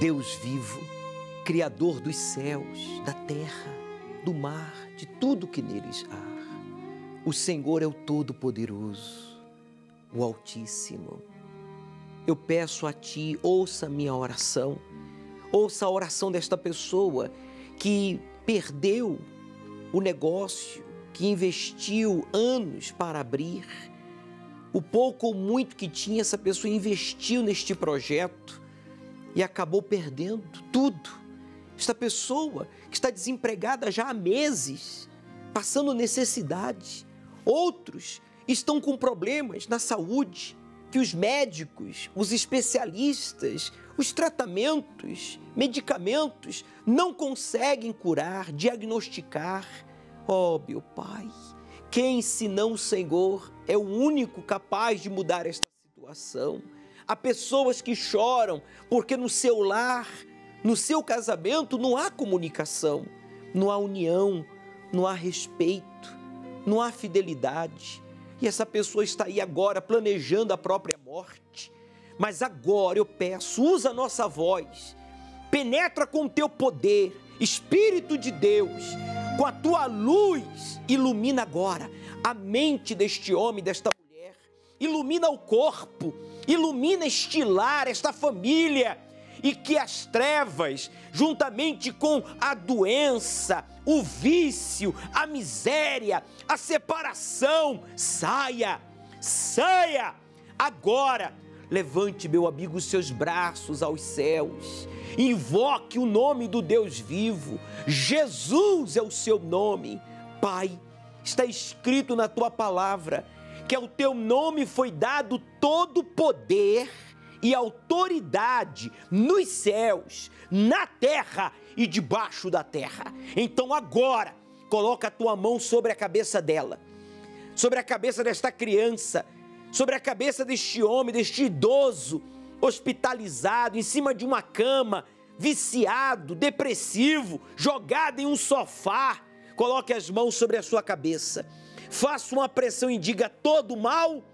Deus vivo, Criador dos céus, da terra, do mar, de tudo que neles há. O Senhor é o Todo-Poderoso, o Altíssimo. Eu peço a Ti, ouça a minha oração, ouça a oração desta pessoa que perdeu o negócio, que investiu anos para abrir. O pouco ou muito que tinha, essa pessoa investiu neste projeto e acabou perdendo tudo. Esta pessoa que está desempregada já há meses, passando necessidade. Outros estão com problemas na saúde, que os médicos, os especialistas, os tratamentos, medicamentos não conseguem curar, diagnosticar. Oh, meu Pai, quem senão o Senhor é o único capaz de mudar esta situação? Há pessoas que choram porque no seu lar, no seu casamento não há comunicação, não há união, não há respeito, não há fidelidade. E essa pessoa está aí agora planejando a própria morte. Mas agora eu peço, usa a nossa voz, penetra com o teu poder, Espírito de Deus, com a tua luz, ilumina agora a mente deste homem, desta mulher, ilumina o corpo, ilumina este lar, esta família, e que as trevas, juntamente com a doença, o vício, a miséria, a separação, saia agora. Levante, meu amigo, os seus braços aos céus, invoque o nome do Deus vivo. Jesus é o seu nome. Pai, está escrito na tua palavra que ao teu nome foi dado todo poder e autoridade nos céus, na terra e debaixo da terra. Então agora, coloca a tua mão sobre a cabeça dela, sobre a cabeça desta criança, sobre a cabeça deste homem, deste idoso, hospitalizado, em cima de uma cama, viciado, depressivo, jogado em um sofá. Coloque as mãos sobre a sua cabeça, faça uma pressão e diga: todo mal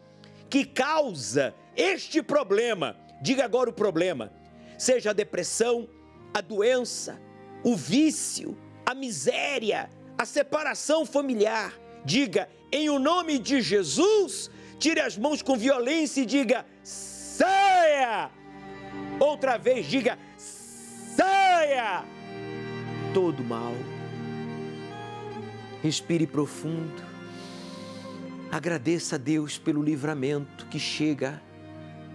que causa este problema, diga agora o problema, seja a depressão, a doença, o vício, a miséria, a separação familiar, diga: em o nome de Jesus, tire as mãos com violência e diga: saia! Outra vez, diga: saia! Todo mal. Respire profundo. Agradeça a Deus pelo livramento que chega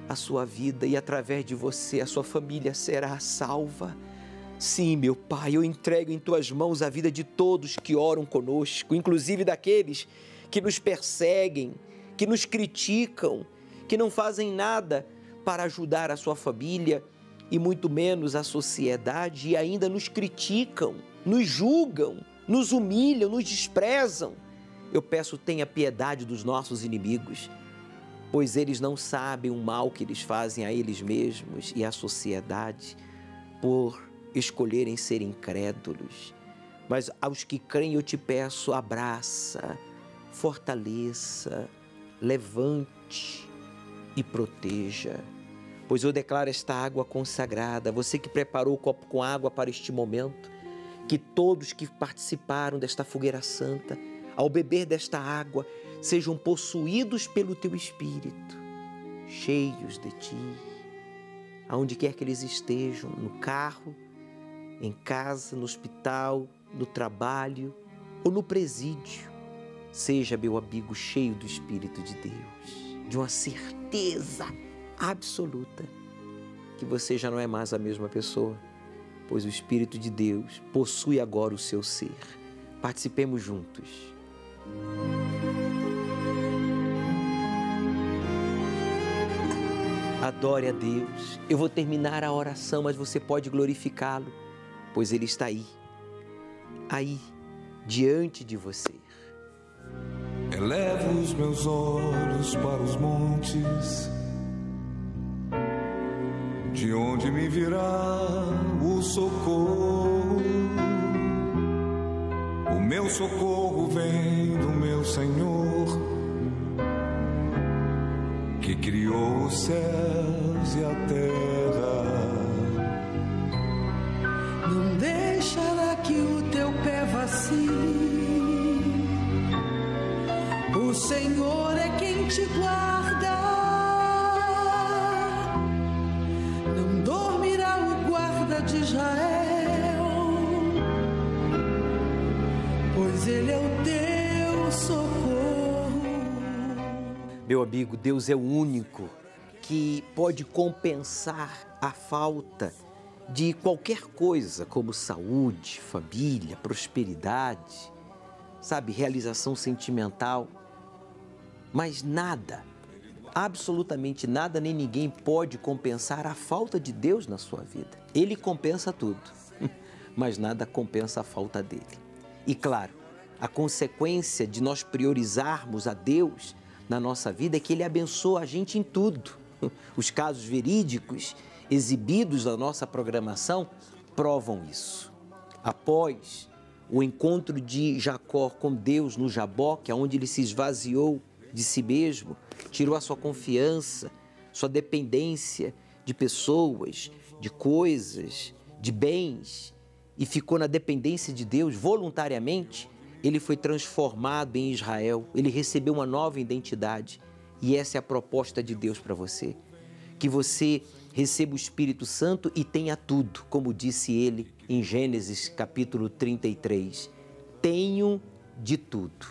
à sua vida e através de você a sua família será salva. Sim, meu Pai, eu entrego em Tuas mãos a vida de todos que oram conosco, inclusive daqueles que nos perseguem, que nos criticam, que não fazem nada para ajudar a sua família e muito menos a sociedade, e ainda nos criticam, nos julgam, nos humilham, nos desprezam. Eu peço, tenha piedade dos nossos inimigos, pois eles não sabem o mal que eles fazem a eles mesmos e à sociedade por escolherem ser incrédulos. Mas aos que creem eu te peço, abraça, fortaleça, levante e proteja. Pois eu declaro esta água consagrada, você que preparou o copo com água para este momento, que todos que participaram desta fogueira santa, ao beber desta água, sejam possuídos pelo Teu Espírito, cheios de Ti, aonde quer que eles estejam, no carro, em casa, no hospital, no trabalho ou no presídio. Seja, meu amigo, cheio do Espírito de Deus, de uma certeza absoluta que você já não é mais a mesma pessoa, pois o Espírito de Deus possui agora o seu ser. Participemos juntos. Adore a Deus. Eu vou terminar a oração, mas você pode glorificá-lo, pois Ele está aí, diante de você. Elevo os meus olhos para os montes, de onde me virá o socorro. O meu socorro vem do meu Senhor, que criou os céus e a terra. vacile. O Senhor é quem te guarda. Não dormirá o guarda de Israel, pois Ele é o teu socorro. Meu amigo, Deus é o único que pode compensar a falta de qualquer coisa, como saúde, família, prosperidade, sabe, realização sentimental. Mas nada, absolutamente nada, nem ninguém pode compensar a falta de Deus na sua vida. Ele compensa tudo, mas nada compensa a falta dele. E claro, a consequência de nós priorizarmos a Deus na nossa vida é que Ele abençoa a gente em tudo. Os casos verídicos exibidos na nossa programação provam isso. Após o encontro de Jacó com Deus no Jaboque, onde ele se esvaziou de si mesmo, tirou a sua confiança, sua dependência de pessoas, de coisas, de bens e ficou na dependência de Deus voluntariamente, ele foi transformado em Israel, ele recebeu uma nova identidade e essa é a proposta de Deus para você. Que você receba o Espírito Santo e tenha tudo, como disse ele em Gênesis capítulo 33. Tenho de tudo.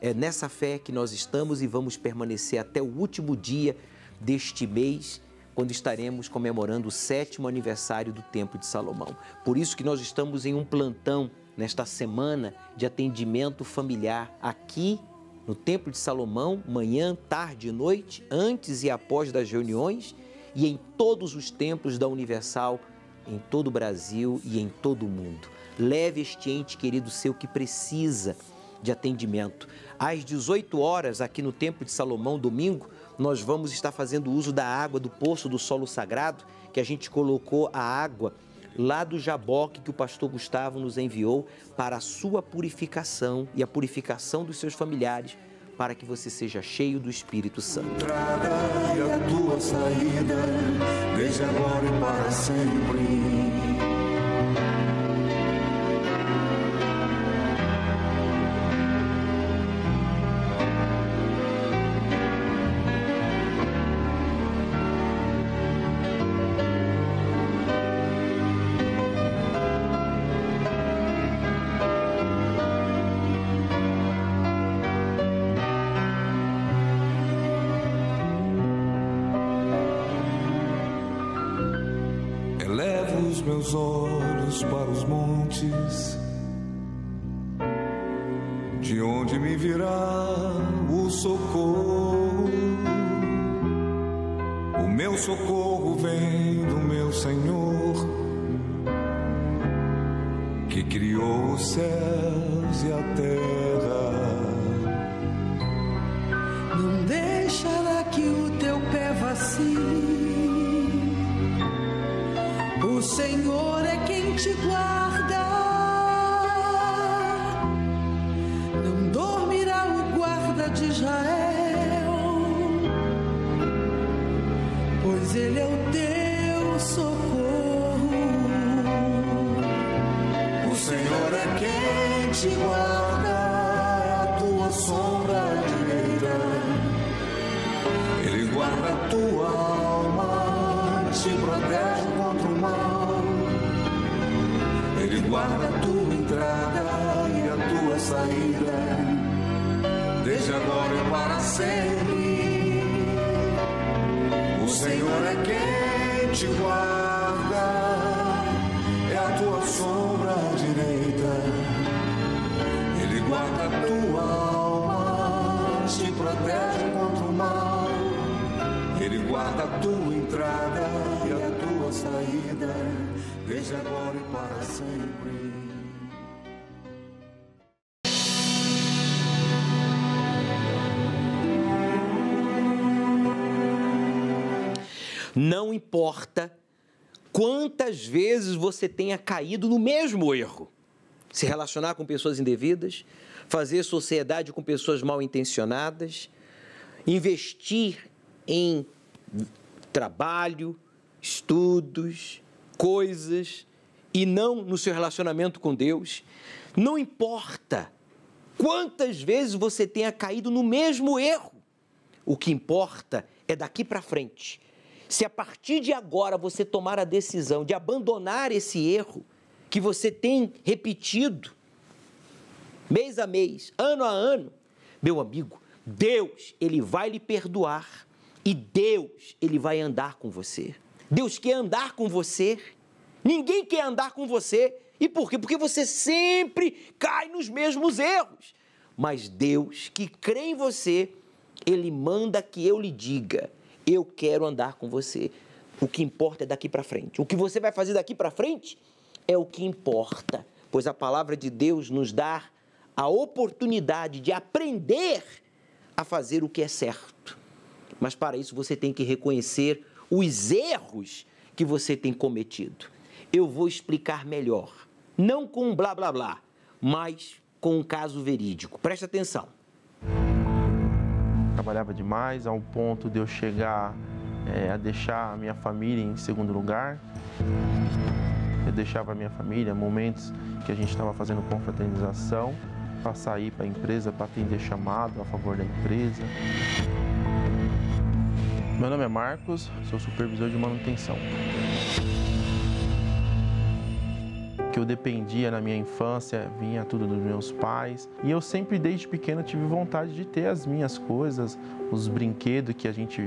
É nessa fé que nós estamos e vamos permanecer até o último dia deste mês, quando estaremos comemorando o 7º aniversário do Templo de Salomão. Por isso que nós estamos em um plantão nesta semana de atendimento familiar aqui no Templo de Salomão, manhã, tarde e noite, antes e após das reuniões e em todos os templos da Universal, em todo o Brasil e em todo o mundo. Leve este ente querido seu que precisa de atendimento. Às 18 horas, aqui no Templo de Salomão, domingo, nós vamos estar fazendo uso da água do poço do solo sagrado, que a gente colocou a água lá do Jaboque que o pastor Gustavo nos enviou para a sua purificação e a purificação dos seus familiares, para que você seja cheio do Espírito Santo. Entrada e a tua saída, desde agora e para sempre. Elevo os meus olhos para os montes, de onde me virá o socorro. O meu socorro vem do meu Senhor, que criou os céus e a terra. Não deixará que o teu pé vacile. O Senhor é quem te guarda. Não dormirá o guarda de Israel, pois Ele é o teu socorro. O Senhor é quem te guarda, é a tua sombra direita. Ele guarda a tua alma, te protege contra o mal. Ele guarda a tua entrada e a tua saída, desde agora e para sempre. O Senhor é quem te guarda, é a tua sombra direita. Ele guarda a tua alma, te protege contra o mal. Ele guarda a tua entrada e a tua saída, desde agora e para sempre. Não importa quantas vezes você tenha caído no mesmo erro. Se relacionar com pessoas indevidas, fazer sociedade com pessoas mal intencionadas, investir em trabalho, estudos, coisas e não no seu relacionamento com Deus. Não importa quantas vezes você tenha caído no mesmo erro. O que importa é daqui para frente. Se a partir de agora você tomar a decisão de abandonar esse erro que você tem repetido mês a mês, ano a ano, meu amigo, Deus, Ele vai lhe perdoar e Deus, Ele vai andar com você. Deus quer andar com você. Ninguém quer andar com você. E por quê? Porque você sempre cai nos mesmos erros. Mas Deus, que crê em você, Ele manda que eu lhe diga, eu quero andar com você. O que importa é daqui para frente. O que você vai fazer daqui para frente é o que importa, pois a palavra de Deus nos dá a oportunidade de aprender a fazer o que é certo. Mas para isso você tem que reconhecer os erros que você tem cometido. Eu vou explicar melhor, não com blá blá blá, mas com um caso verídico. Presta atenção. Trabalhava demais ao ponto de eu chegar a deixar a minha família em segundo lugar. Eu deixava a minha família, momentos que a gente estava fazendo confraternização, para sair para a empresa, para atender chamado a favor da empresa. Meu nome é Marcos, sou supervisor de manutenção. Que eu dependia na minha infância, vinha tudo dos meus pais. E eu sempre, desde pequeno, tive vontade de ter as minhas coisas, os brinquedos que a gente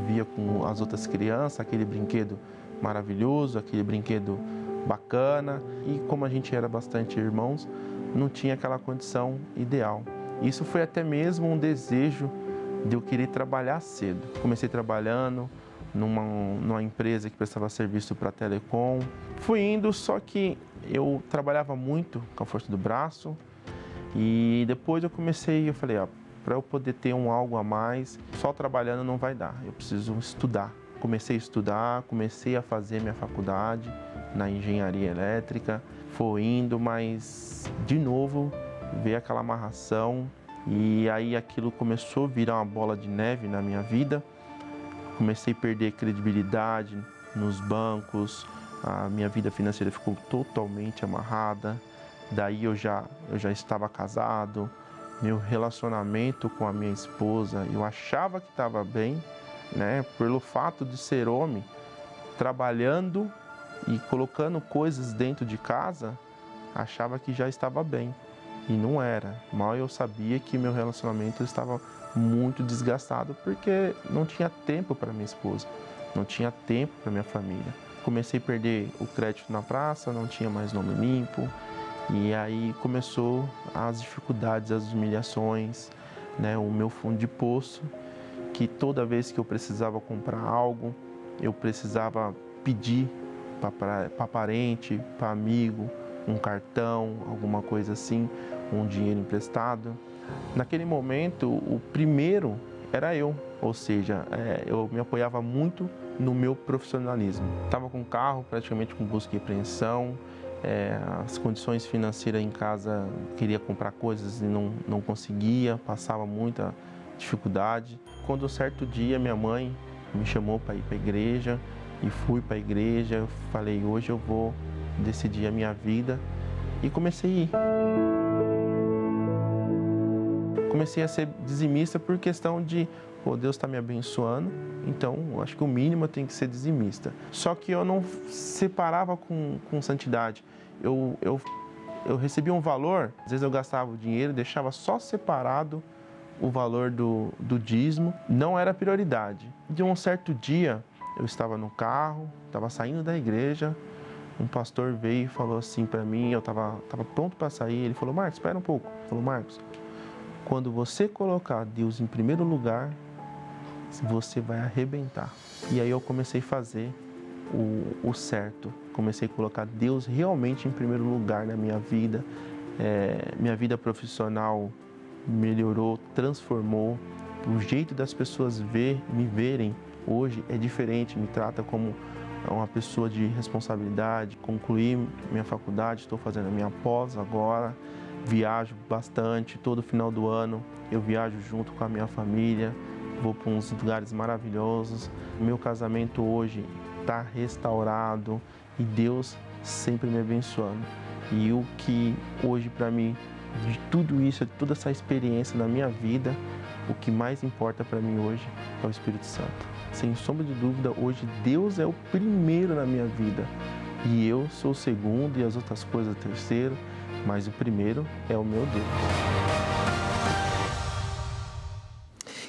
via com as outras crianças, aquele brinquedo maravilhoso, aquele brinquedo bacana. E como a gente era bastante irmãos, não tinha aquela condição ideal. Isso foi até mesmo um desejo de eu querer trabalhar cedo. Comecei trabalhando numa empresa que prestava serviço para telecom. Fui indo, só que eu trabalhava muito com a força do braço e depois eu falei, para eu poder ter algo a mais, só trabalhando não vai dar, eu preciso estudar. Comecei a estudar, comecei a fazer minha faculdade na engenharia elétrica, foi indo, mas de novo veio aquela amarração e aí aquilo começou a virar uma bola de neve na minha vida. Comecei a perder credibilidade nos bancos, a minha vida financeira ficou totalmente amarrada. Daí eu já estava casado, meu relacionamento com a minha esposa, eu achava que estava bem, né? Pelo fato de ser homem, trabalhando e colocando coisas dentro de casa, achava que já estava bem. E não era. Mal eu sabia que meu relacionamento estava muito desgastado porque não tinha tempo para minha esposa, não tinha tempo para minha família. Comecei a perder o crédito na praça, não tinha mais nome limpo e aí começou as dificuldades, as humilhações, né? O meu fundo de poço, que toda vez que eu precisava comprar algo, eu precisava pedir para parente, para amigo, um cartão, alguma coisa assim, um dinheiro emprestado. Naquele momento, o primeiro era eu, ou seja, eu me apoiava muito no meu profissionalismo. Estava com o carro praticamente com busca e apreensão, as condições financeiras em casa, queria comprar coisas e não conseguia, passava muita dificuldade. Quando um certo dia minha mãe me chamou para ir para a igreja e fui para a igreja, eu falei, hoje eu vou decidir a minha vida e comecei a ir. Comecei a ser dizimista por questão de, Deus está me abençoando, então eu acho que o mínimo eu tenho que ser dizimista. Só que eu não separava com santidade. Eu recebia um valor, às vezes eu gastava o dinheiro, deixava só separado o valor do dízimo, não era prioridade. De um certo dia, eu estava no carro, estava saindo da igreja, um pastor veio e falou assim para mim, eu estava pronto para sair, ele falou, Marcos, espera um pouco. Ele falou, Marcos, quando você colocar Deus em primeiro lugar, você vai arrebentar. E aí eu comecei a fazer o certo. Comecei a colocar Deus realmente em primeiro lugar na minha vida. Minha vida profissional melhorou, transformou. O jeito das pessoas me verem hoje é diferente. Me trata como uma pessoa de responsabilidade. Concluí minha faculdade, estou fazendo a minha pós agora. Viajo bastante, todo final do ano eu viajo junto com a minha família, vou para uns lugares maravilhosos. Meu casamento hoje está restaurado e Deus sempre me abençoando. E o que hoje para mim, de tudo isso, de toda essa experiência na minha vida, o que mais importa para mim hoje é o Espírito Santo. Sem sombra de dúvida, hoje Deus é o primeiro na minha vida. E eu sou o segundo e as outras coisas o terceiro, mas o primeiro é o meu Deus.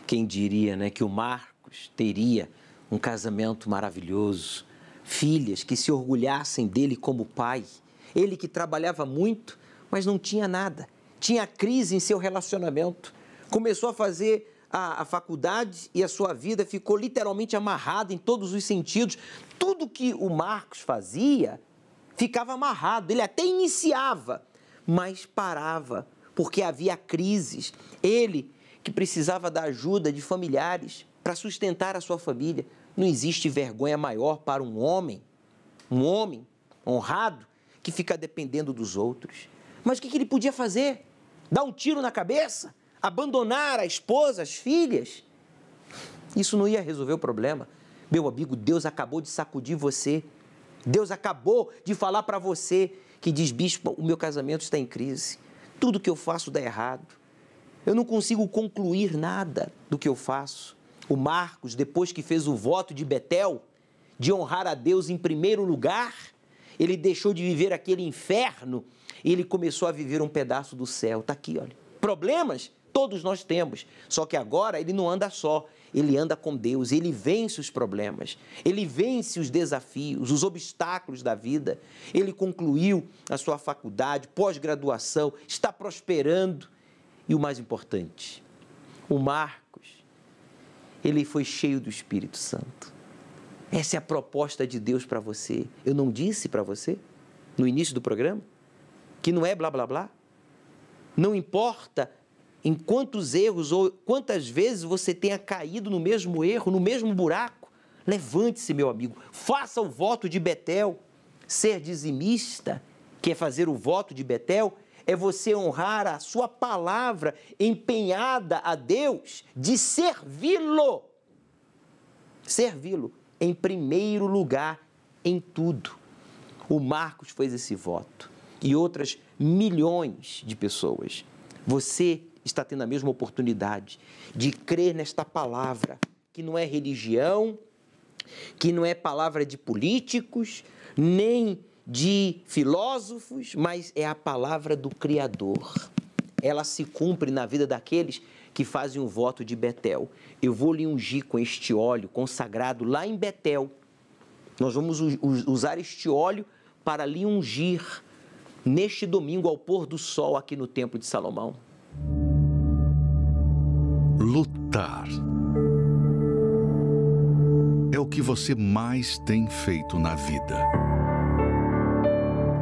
Quem diria, né, que o Marcos teria um casamento maravilhoso, filhas que se orgulhassem dele como pai. Ele que trabalhava muito, mas não tinha nada. Tinha crise em seu relacionamento. Começou a fazer a faculdade e a sua vida ficou literalmente amarrada em todos os sentidos. Tudo que o Marcos fazia ficava amarrado. Ele até iniciava, mas parava, porque havia crises. Ele que precisava da ajuda de familiares para sustentar a sua família. Não existe vergonha maior para um homem honrado, que fica dependendo dos outros. Mas o que ele podia fazer? Dar um tiro na cabeça? Abandonar a esposa, as filhas? Isso não ia resolver o problema. Meu amigo, Deus acabou de sacudir você. Deus acabou de falar para você que diz, bispo, o meu casamento está em crise. Tudo que eu faço dá errado. Eu não consigo concluir nada do que eu faço. O Marcos, depois que fez o voto de Betel, de honrar a Deus em primeiro lugar, ele deixou de viver aquele inferno e ele começou a viver um pedaço do céu. Está aqui, olha. Problemas todos nós temos, só que agora ele não anda só, ele anda com Deus, ele vence os problemas, ele vence os desafios, os obstáculos da vida. Ele concluiu a sua faculdade, pós-graduação, está prosperando. E o mais importante, o Marcos, ele foi cheio do Espírito Santo. Essa é a proposta de Deus para você. Eu não disse para você, no início do programa, que não é blá, blá, blá? Não importa em quantos erros ou quantas vezes você tenha caído no mesmo erro, no mesmo buraco. Levante-se, meu amigo, faça o voto de Betel. Ser dizimista, que é fazer o voto de Betel, é você honrar a sua palavra empenhada a Deus de servi-lo. Servi-lo em primeiro lugar em tudo. O Marcos fez esse voto e outras milhões de pessoas. Você está tendo a mesma oportunidade de crer nesta palavra, que não é religião, que não é palavra de políticos, nem de filósofos, mas é a palavra do Criador. Ela se cumpre na vida daqueles que fazem um voto de Betel. Eu vou lhe ungir com este óleo consagrado lá em Betel. Nós vamos usar este óleo para lhe ungir neste domingo ao pôr do sol aqui no Templo de Salomão. Lutar é o que você mais tem feito na vida.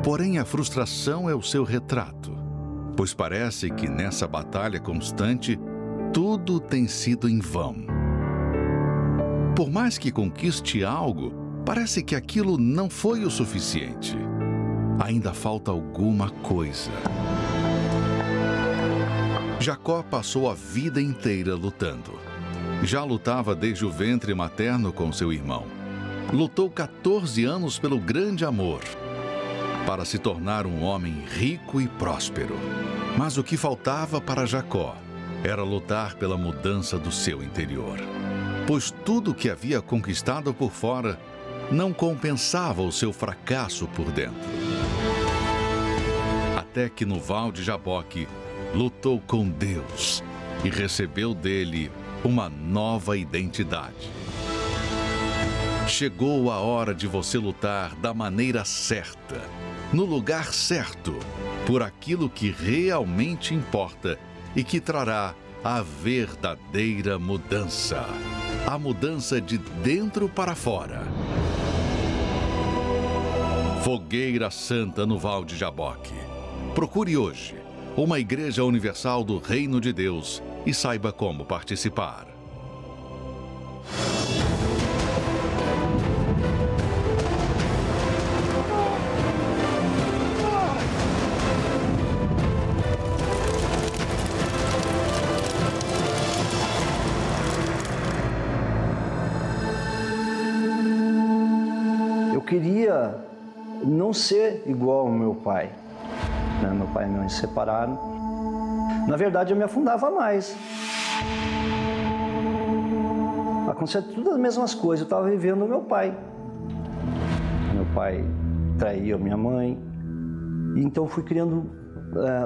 Porém, a frustração é o seu retrato, pois parece que nessa batalha constante, tudo tem sido em vão. Por mais que conquiste algo, parece que aquilo não foi o suficiente. Ainda falta alguma coisa. Jacó passou a vida inteira lutando. Já lutava desde o ventre materno com seu irmão. Lutou 14 anos pelo grande amor, para se tornar um homem rico e próspero. Mas o que faltava para Jacó era lutar pela mudança do seu interior, pois tudo que havia conquistado por fora não compensava o seu fracasso por dentro. Até que no Val de Jaboque, lutou com Deus e recebeu dele uma nova identidade. Chegou a hora de você lutar da maneira certa, no lugar certo, por aquilo que realmente importa e que trará a verdadeira mudança. A mudança de dentro para fora. Fogueira Santa no Val de Jaboque. Procure hoje uma Igreja Universal do Reino de Deus e saiba como participar. Eu queria não ser igual ao meu pai. Meu pai e minha mãe se separaram. Na verdade, eu me afundava mais. Acontecia tudo as mesmas coisas. Eu estava vivendo o meu pai. Meu pai traía minha mãe. Então, eu fui criando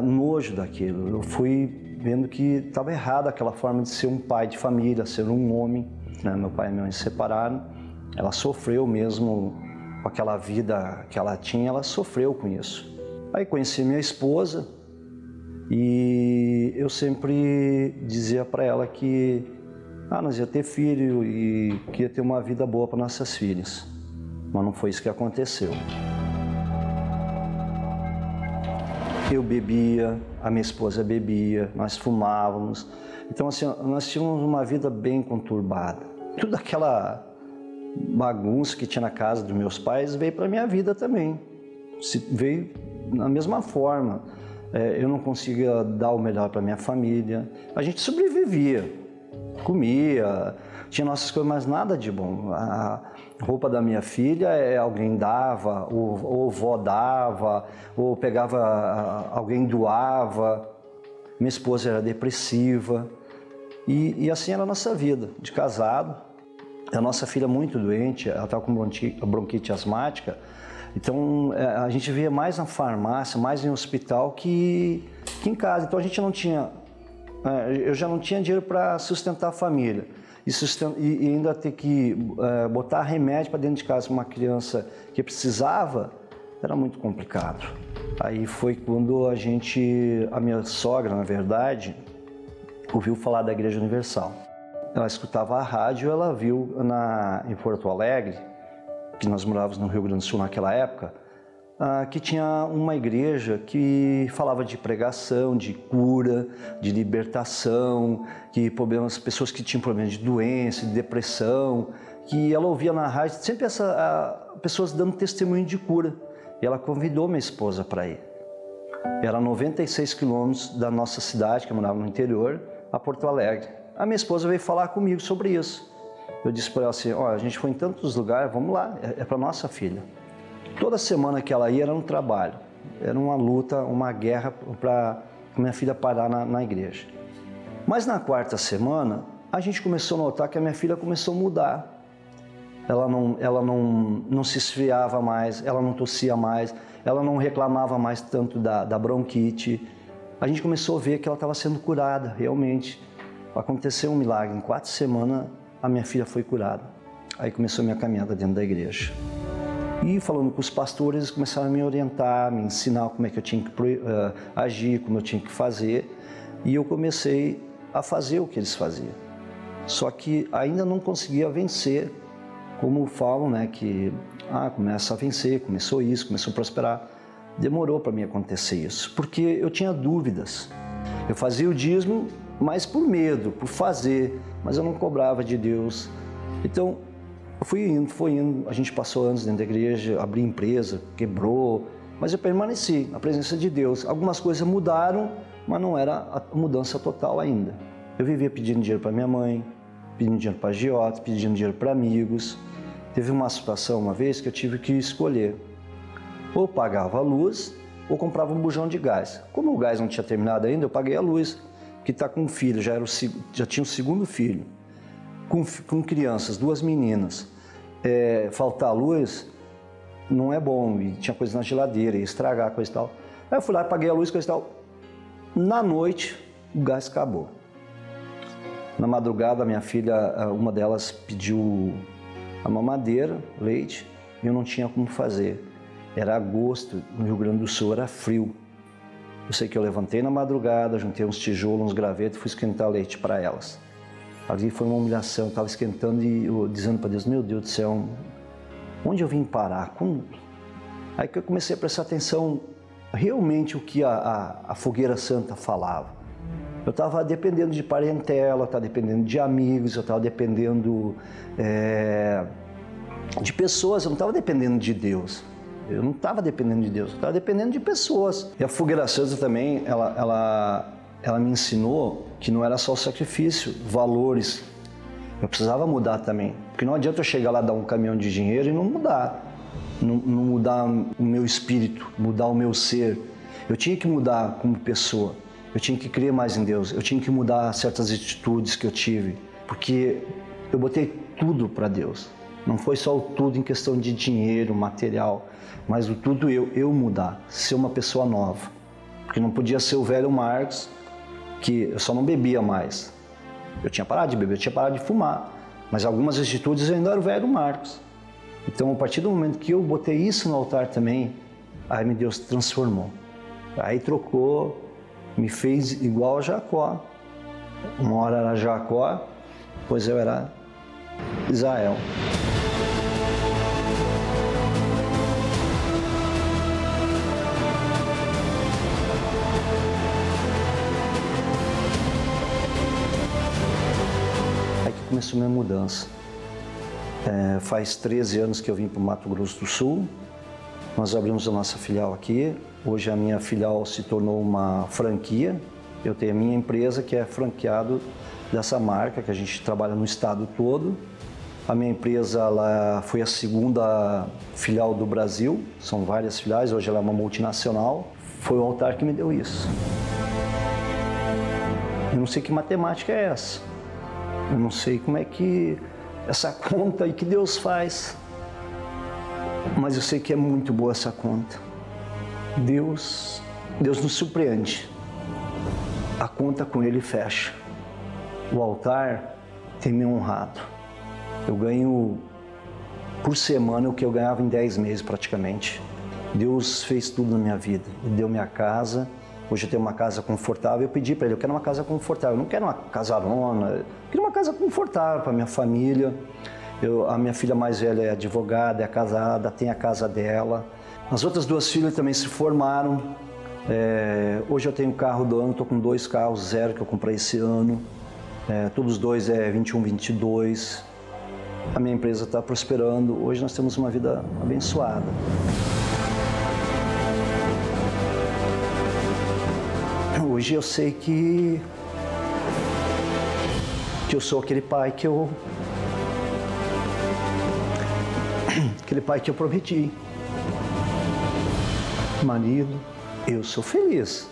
nojo daquilo. Eu fui vendo que estava errado aquela forma de ser um pai de família, ser um homem. Meu pai e minha mãe se separaram. Ela sofreu mesmo com aquela vida que ela tinha, ela sofreu com isso. Aí conheci minha esposa e eu sempre dizia para ela que nós ia ter filho e que ia ter uma vida boa para nossas filhas. Mas não foi isso que aconteceu. Eu bebia, a minha esposa bebia, nós fumávamos. Então, assim, nós tínhamos uma vida bem conturbada. Tudo aquela bagunça que tinha na casa dos meus pais veio para a minha vida também. Veio da mesma forma. Eu não conseguia dar o melhor para minha família. A gente sobrevivia, comia, tinha nossas coisas, mas nada de bom. A roupa da minha filha alguém dava, ou vó dava, ou pegava, alguém doava. Minha esposa era depressiva. E assim era a nossa vida, de casado. A nossa filha muito doente, ela estava com bronquite asmática. Então a gente via mais na farmácia, mais em hospital que em casa. Então a gente não tinha, eu já não tinha dinheiro para sustentar a família. E ainda ter que botar remédio para dentro de casa para uma criança que precisava, era muito complicado. Aí foi quando a minha sogra, na verdade, ouviu falar da Igreja Universal. Ela escutava a rádio, ela viu em Porto Alegre, que nós morávamos no Rio Grande do Sul naquela época, que tinha uma igreja que falava de pregação, de cura, de libertação, pessoas que tinham problemas de doença, de depressão, que ela ouvia na rádio sempre pessoas dando testemunho de cura. E ela convidou minha esposa para ir. Era 96 quilômetros da nossa cidade, que eu morava no interior, a Porto Alegre. A minha esposa veio falar comigo sobre isso. Eu disse para ela assim, a gente foi em tantos lugares, vamos lá, é para nossa filha. Toda semana que ela ia era um trabalho, era uma luta, uma guerra para minha filha parar na igreja. Mas na quarta semana, a gente começou a notar que a minha filha começou a mudar. Ela não se esfriava mais, ela não tossia mais, ela não reclamava mais tanto da bronquite. A gente começou a ver que ela estava sendo curada, realmente. Aconteceu um milagre, em 4 semanas a minha filha foi curada. Aí começou a minha caminhada dentro da igreja. E falando com os pastores, eles começaram a me orientar, me ensinar como é que eu tinha que agir, como eu tinha que fazer. E eu comecei a fazer o que eles faziam. Só que ainda não conseguia vencer, como falam, né, que começa a vencer, começou isso, começou a prosperar. Demorou para mim acontecer isso, porque eu tinha dúvidas. Eu fazia o dízimo, mas por medo, por fazer, mas eu não cobrava de Deus. Então, foi indo, a gente passou anos dentro da igreja, abri empresa, quebrou, mas eu permaneci na presença de Deus. Algumas coisas mudaram, mas não era a mudança total ainda. Eu vivia pedindo dinheiro para minha mãe, pedindo dinheiro para agiota, pedindo dinheiro para amigos. Teve uma situação uma vez que eu tive que escolher. Ou pagava a luz, ou comprava um bujão de gás. Como o gás não tinha terminado ainda, eu paguei a luz. Que está com um filho, já tinha o segundo filho, com crianças, 2 meninas. Faltar a luz não é bom, e tinha coisa na geladeira, ia estragar, coisa e tal. Aí eu fui lá, paguei a luz, coisa e tal. Na noite, o gás acabou. Na madrugada, a minha filha, uma delas pediu a mamadeira, leite, e eu não tinha como fazer. Era agosto, no Rio Grande do Sul, era frio. Eu sei que eu levantei na madrugada, juntei uns tijolos, uns gravetos e fui esquentar leite para elas. Ali foi uma humilhação, eu estava esquentando e dizendo para Deus, meu Deus do céu, onde eu vim parar? Como? Aí que eu comecei a prestar atenção realmente o que a fogueira santa falava. Eu estava dependendo de parentela, eu estava dependendo de amigos, eu estava dependendo de pessoas, eu não estava dependendo de Deus. Eu não estava dependendo de Deus, eu estava dependendo de pessoas. E a fogueira santa também, ela me ensinou que não era só o sacrifício, valores. Eu precisava mudar também. Porque não adianta eu chegar lá, dar um caminhão de dinheiro e não mudar. não mudar o meu espírito, mudar o meu ser. Eu tinha que mudar como pessoa, eu tinha que crer mais em Deus, eu tinha que mudar certas atitudes que eu tive, porque eu botei tudo para Deus. Não foi só o tudo em questão de dinheiro, material, mas o tudo eu mudar, ser uma pessoa nova. Porque não podia ser o velho Marcos, que eu só não bebia mais. Eu tinha parado de beber, eu tinha parado de fumar, mas algumas atitudes eu ainda era o velho Marcos. Então, a partir do momento que eu botei isso no altar também, aí Deus transformou. Aí trocou, me fez igual a Jacó. Uma hora era Jacó, depois eu era Israel. Aí que começou a minha mudança. Faz 13 anos que eu vim para o Mato Grosso do Sul. Nós abrimos a nossa filial aqui. Hoje a minha filial se tornou uma franquia. Eu tenho a minha empresa que é franqueado dessa marca, que a gente trabalha no estado todo. A minha empresa ela foi a segunda filial do Brasil, são várias filiais, hoje ela é uma multinacional. Foi o altar que me deu isso. Eu não sei que matemática é essa. Eu não sei como é que essa conta aí que Deus faz. Mas eu sei que é muito boa essa conta. Deus nos surpreende. A conta com Ele fecha. O altar tem me honrado. Eu ganho por semana o que eu ganhava em 10 meses praticamente. Deus fez tudo na minha vida. Ele deu minha casa. Hoje eu tenho uma casa confortável. Eu pedi para Ele, eu quero uma casa confortável. Eu não quero uma casarona. Eu quero uma casa confortável para minha família. A minha filha mais velha é advogada, é casada, tem a casa dela. As outras duas filhas também se formaram. Hoje eu tenho carro do ano, estou com 2 carros zero que eu comprei esse ano. Todos os dois é 21, 22. A minha empresa está prosperando. Hoje nós temos uma vida abençoada. Hoje eu sei que eu sou aquele pai que eu prometi. Marido, eu sou feliz.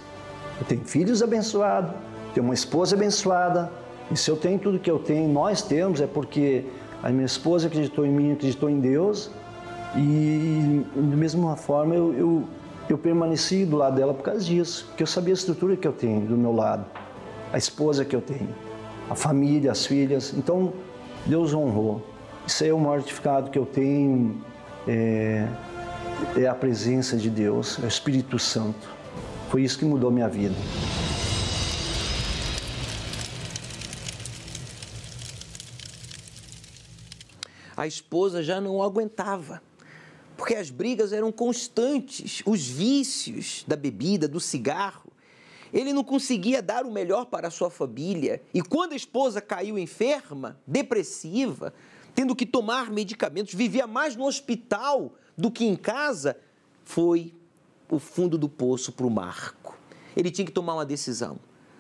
Eu tenho filhos abençoados, tenho uma esposa abençoada. E se eu tenho tudo que eu tenho, nós temos, é porque a minha esposa acreditou em mim, acreditou em Deus. E da mesma forma eu permaneci do lado dela por causa disso. Porque eu sabia a estrutura que eu tenho do meu lado, a esposa que eu tenho, a família, as filhas. Então, Deus honrou. Isso aí é o maior certificado que eu tenho, é a presença de Deus, é o Espírito Santo. Foi isso que mudou minha vida. A esposa já não aguentava, porque as brigas eram constantes, os vícios da bebida, do cigarro. Ele não conseguia dar o melhor para a sua família. E quando a esposa caiu enferma, depressiva, tendo que tomar medicamentos, vivia mais no hospital do que em casa, foi o fundo do poço para o Marco. Ele tinha que tomar uma decisão.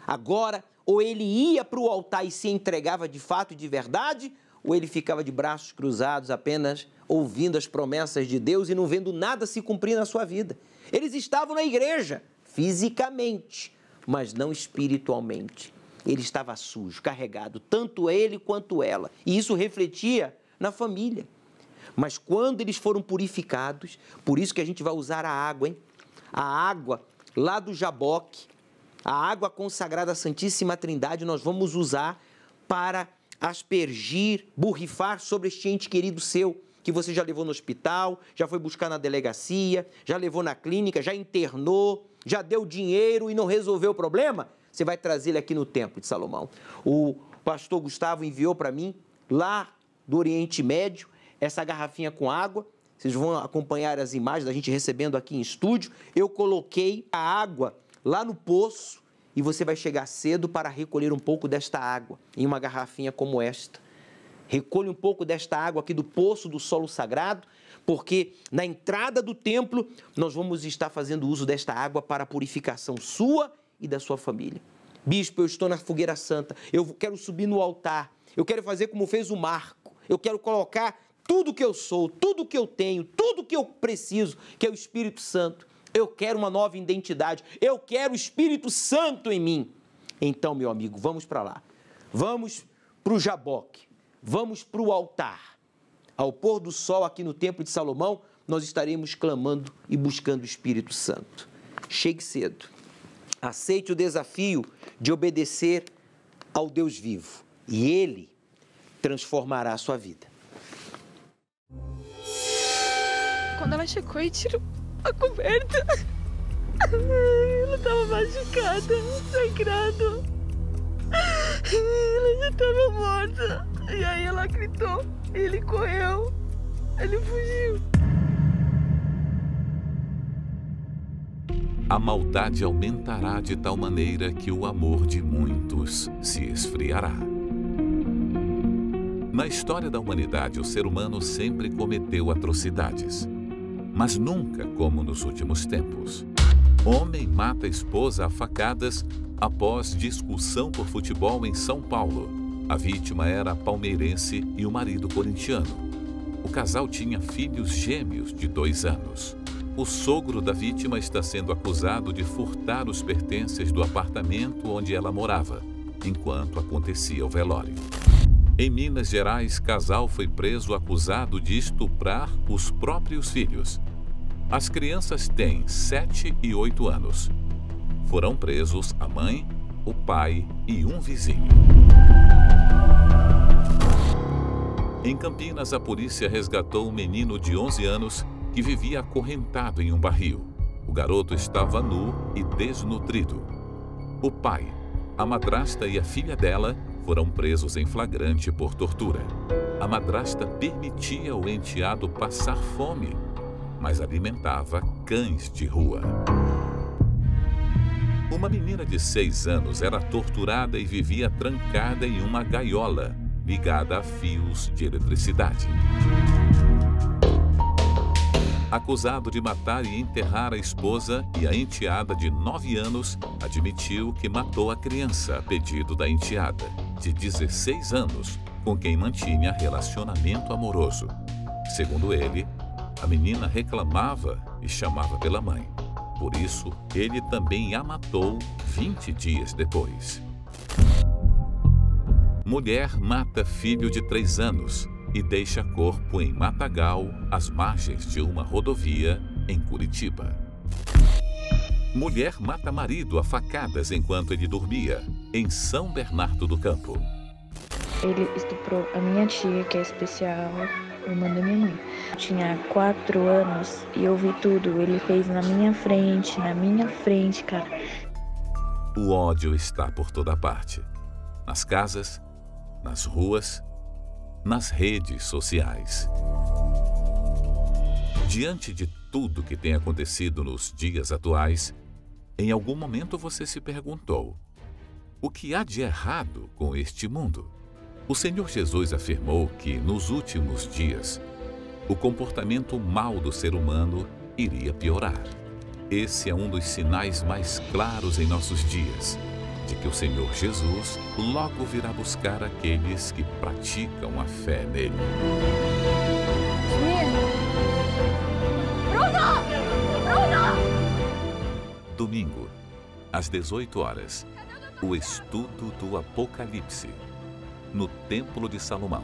Agora, ou ele ia para o altar e se entregava de fato e de verdade, ou ele ficava de braços cruzados apenas ouvindo as promessas de Deus e não vendo nada se cumprir na sua vida. Eles estavam na igreja, fisicamente, mas não espiritualmente. Ele estava sujo, carregado, tanto ele quanto ela. E isso refletia na família. Mas quando eles foram purificados, por isso que a gente vai usar a água, hein? A água lá do Jaboque, a água consagrada à Santíssima Trindade, nós vamos usar para aspergir, borrifar sobre este ente querido seu, que você já levou no hospital, já foi buscar na delegacia, já levou na clínica, já internou, já deu dinheiro e não resolveu o problema. Você vai trazer ele aqui no Templo de Salomão. O pastor Gustavo enviou para mim, lá do Oriente Médio, essa garrafinha com água. Vocês vão acompanhar as imagens da gente recebendo aqui em estúdio. Eu coloquei a água lá no poço e você vai chegar cedo para recolher um pouco desta água em uma garrafinha como esta. Recolhe um pouco desta água aqui do poço do solo sagrado, porque na entrada do templo nós vamos estar fazendo uso desta água para a purificação sua e da sua família. Bispo, eu estou na fogueira santa, eu quero subir no altar, eu quero fazer como fez o Marco, eu quero colocar tudo que eu sou, tudo que eu tenho, tudo que eu preciso, que é o Espírito Santo. Eu quero uma nova identidade, eu quero o Espírito Santo em mim. Então, meu amigo, vamos para lá. Vamos para o Jaboque, vamos para o altar. Ao pôr do sol aqui no Templo de Salomão, nós estaremos clamando e buscando o Espírito Santo. Chegue cedo. Aceite o desafio de obedecer ao Deus vivo e Ele transformará a sua vida. Quando ela chegou e tirou a coberta, ela estava machucada, sangrando. Ela já estava morta. E aí ela gritou, ele correu, ele fugiu. A maldade aumentará de tal maneira que o amor de muitos se esfriará. Na história da humanidade, o ser humano sempre cometeu atrocidades, mas nunca como nos últimos tempos. Homem mata a esposa a facadas após discussão por futebol em São Paulo. A vítima era palmeirense e o marido corintiano. O casal tinha filhos gêmeos de 2 anos. O sogro da vítima está sendo acusado de furtar os pertences do apartamento onde ela morava, enquanto acontecia o velório. Em Minas Gerais, casal foi preso acusado de estuprar os próprios filhos. As crianças têm 7 e 8 anos. Foram presos a mãe, o pai e um vizinho. Em Campinas, a polícia resgatou um menino de 11 anos que vivia acorrentado em um barril. O garoto estava nu e desnutrido. O pai, a madrasta e a filha dela foram presos em flagrante por tortura. A madrasta permitia ao enteado passar fome, mas alimentava cães de rua. Uma menina de 6 anos era torturada e vivia trancada em uma gaiola, ligada a fios de eletricidade. Acusado de matar e enterrar a esposa, e a enteada de 9 anos admitiu que matou a criança a pedido da enteada, de 16 anos, com quem mantinha relacionamento amoroso. Segundo ele, a menina reclamava e chamava pela mãe. Por isso, ele também a matou 20 dias depois. Mulher mata filho de 3 anos e deixa corpo em Matagal, às margens de uma rodovia em Curitiba. Mulher mata marido a facadas enquanto ele dormia, em São Bernardo do Campo. Ele estuprou a minha tia, que é especial, irmã da minha mãe. Eu tinha 4 anos e eu vi tudo. Ele fez na minha frente, cara. O ódio está por toda parte. Nas casas, nas ruas, nas redes sociais. Diante de tudo que tem acontecido nos dias atuais, em algum momento você se perguntou: o que há de errado com este mundo? O Senhor Jesus afirmou que, nos últimos dias, o comportamento mau do ser humano iria piorar. Esse é um dos sinais mais claros em nossos dias, de que o Senhor Jesus logo virá buscar aqueles que praticam a fé nele. Domingo, às 18 horas, o estudo do Apocalipse, no Templo de Salomão,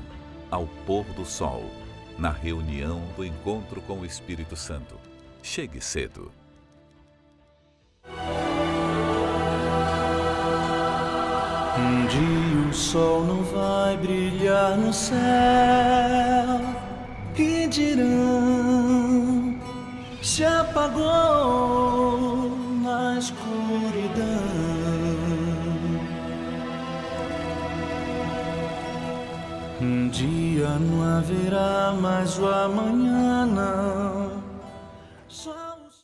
ao pôr do sol, na reunião do encontro com o Espírito Santo. Chegue cedo. Um dia o sol não vai brilhar no céu e dirão: se apagou na escuridão. Um dia não haverá mais o amanhã, não.